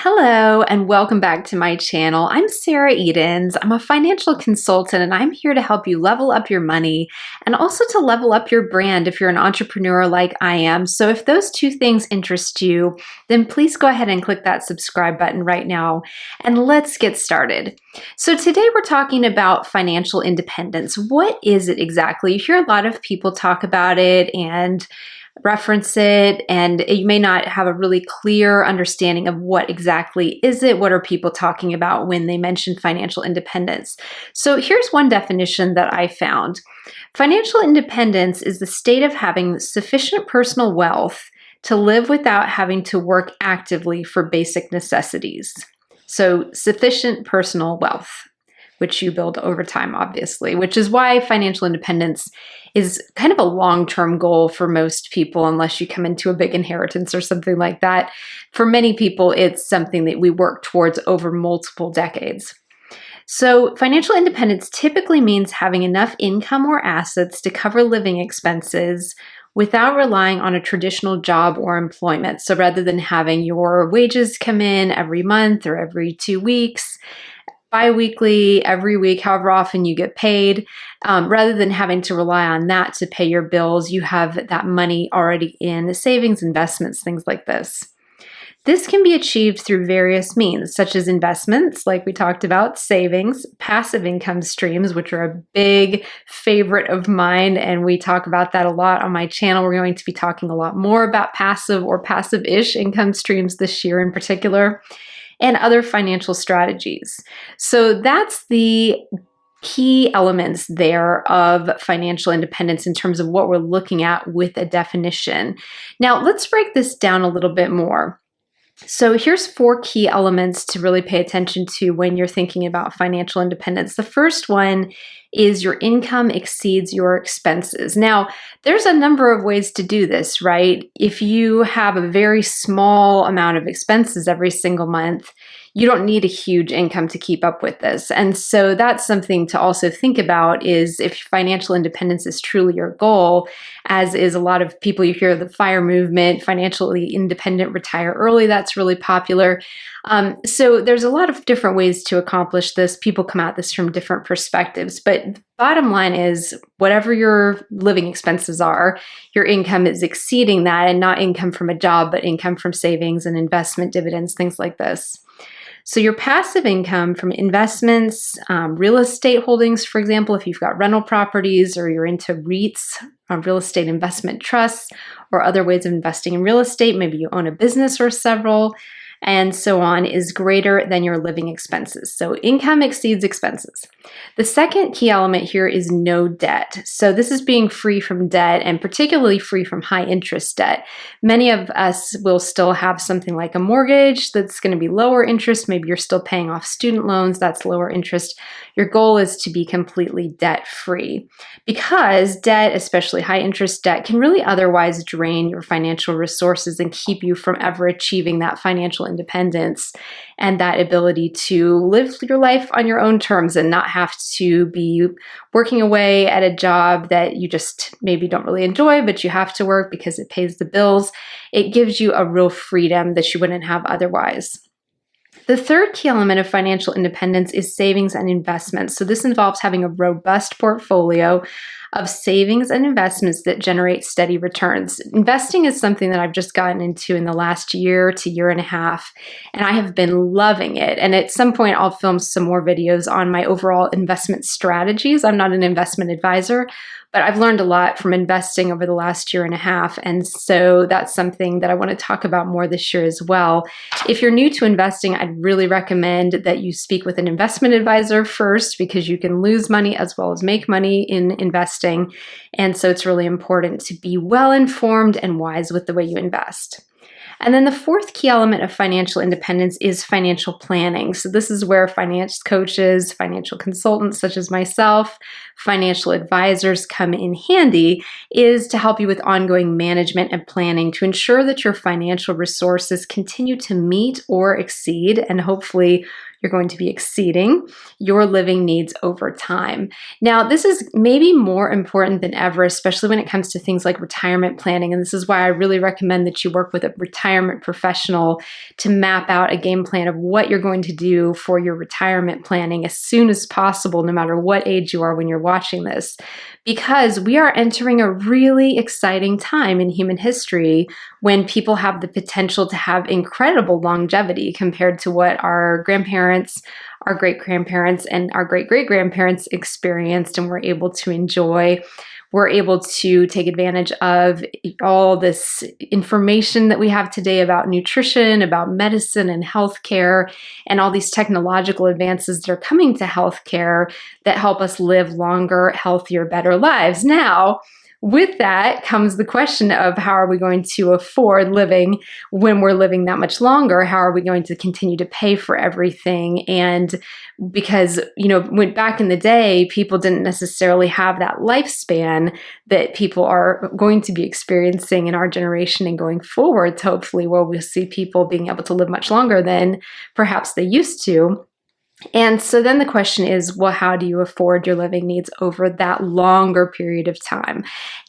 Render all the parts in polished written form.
Hello and welcome back to my channel. I'm Sarah Edens. I'm a financial consultant and I'm here to help you level up your money and also to level up your brand if you're an entrepreneur like I am. So if those two things interest you, then please go ahead and click that subscribe button right now and let's get started. So today we're talking about financial independence. What is it exactly? You hear a lot of people talk about it and reference it, and you may not have a really clear understanding of what exactly is it, what are people talking about when they mention financial independence. So here's one definition that I found. Financial independence is the state of having sufficient personal wealth to live without having to work actively for basic necessities. So sufficient personal wealth, which you build over time, obviously, which is why financial independence is kind of a long-term goal for most people, unless you come into a big inheritance or something like that. For many people, it's something that we work towards over multiple decades. So financial independence typically means having enough income or assets to cover living expenses without relying on a traditional job or employment. So rather than having your wages come in every month or every 2 weeks, bi-weekly, every week, however often you get paid, rather than having to rely on that to pay your bills, you have that money already in savings, investments, things like this. This can be achieved through various means, such as investments, like we talked about, savings, passive income streams, which are a big favorite of mine, and we talk about that a lot on my channel. We're going to be talking a lot more about passive or passive-ish income streams this year in particular, and other financial strategies. So that's the key elements there of financial independence in terms of what we're looking at with a definition. Now, let's break this down a little bit more. So here's 4 key elements to really pay attention to when you're thinking about financial independence. The first one is your income exceeds your expenses. Now, there's a number of ways to do this, right? If you have a very small amount of expenses every single month, you don't need a huge income to keep up with this. And so that's something to also think about, is if financial independence is truly your goal, as is a lot of people. You hear the FIRE movement, financially independent, retire early, that's really popular. So there's a lot of different ways to accomplish this. People come at this from different perspectives, but bottom line is whatever your living expenses are, your income is exceeding that, and not income from a job, but income from savings and investment dividends, things like this. So your passive income from investments, real estate holdings, for example, if you've got rental properties or you're into REITs, real estate investment trusts, or other ways of investing in real estate, maybe you own a business or several, and so on, is greater than your living expenses. So income exceeds expenses. The second key element here is no debt. So this is being free from debt, and particularly free from high interest debt. Many of us will still have something like a mortgage that's going to be lower interest. Maybe you're still paying off student loans, that's lower interest. Your goal is to be completely debt free, because debt, especially high interest debt, can really otherwise drain your financial resources and keep you from ever achieving that financial independence and that ability to live your life on your own terms and not have to be working away at a job that you just maybe don't really enjoy, but you have to work because it pays the bills. It gives you a real freedom that you wouldn't have otherwise. The third key element of financial independence is savings and investments. So this involves having a robust portfolio of savings and investments that generate steady returns. Investing is something that I've just gotten into in the last year to year and a half, and I have been loving it. And at some point, I'll film some more videos on my overall investment strategies. I'm not an investment advisor, but I've learned a lot from investing over the last year and a half. And so that's something that I want to talk about more this year as well. If you're new to investing, I'd really recommend that you speak with an investment advisor first, because you can lose money as well as make money in investing. And so it's really important to be well informed and wise with the way you invest. And then the fourth key element of financial independence is financial planning. So this is where finance coaches, financial consultants such as myself, financial advisors come in handy, is to help you with ongoing management and planning to ensure that your financial resources continue to meet or exceed, and hopefully you're going to be exceeding your living needs over time. Now, this is maybe more important than ever, especially when it comes to things like retirement planning. And this is why I really recommend that you work with a retirement professional to map out a game plan of what you're going to do for your retirement planning as soon as possible, no matter what age you are when you're watching this. Because we are entering a really exciting time in human history when people have the potential to have incredible longevity compared to what our grandparents, our great-grandparents, and our great-great-grandparents experienced and were able to enjoy. We're able to take advantage of all this information that we have today about nutrition, about medicine and healthcare, and all these technological advances that are coming to healthcare that help us live longer, healthier, better lives. Now, with that comes the question of how are we going to afford living when we're living that much longer? How are we going to continue to pay for everything? And because, when back in the day, people didn't necessarily have that lifespan that people are going to be experiencing in our generation and going forward, hopefully, where we'll see people being able to live much longer than perhaps they used to. And so then the question is, well, how do you afford your living needs over that longer period of time?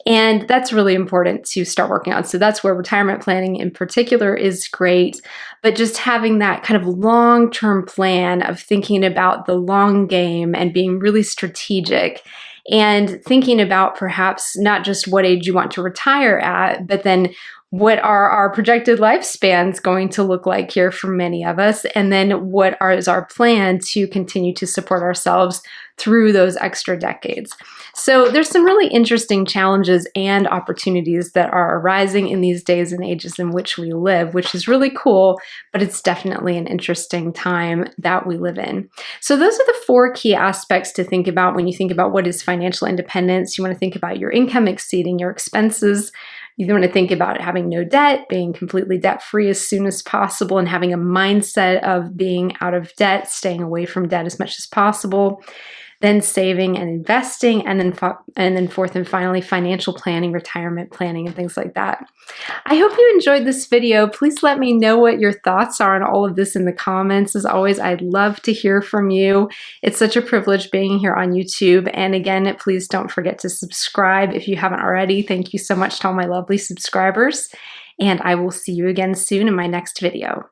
And that's really important to start working on. So that's where retirement planning in particular is great, but just having that kind of long-term plan of thinking about the long game and being really strategic and thinking about perhaps not just what age you want to retire at, but then what are our projected lifespans going to look like here for many of us? And then is our plan to continue to support ourselves through those extra decades? So there's some really interesting challenges and opportunities that are arising in these days and ages in which we live, which is really cool, but it's definitely an interesting time that we live in. So those are the 4 key aspects to think about when you think about what is financial independence. You want to think about your income exceeding your expenses. You want to think about having no debt, being completely debt-free as soon as possible, and having a mindset of being out of debt, staying away from debt as much as possible. Then saving and investing, and then fourth and finally, financial planning, retirement planning, and things like that. I hope you enjoyed this video. Please let me know what your thoughts are on all of this in the comments. As always, I'd love to hear from you. It's such a privilege being here on YouTube. And again, please don't forget to subscribe if you haven't already. Thank you so much to all my lovely subscribers. And I will see you again soon in my next video.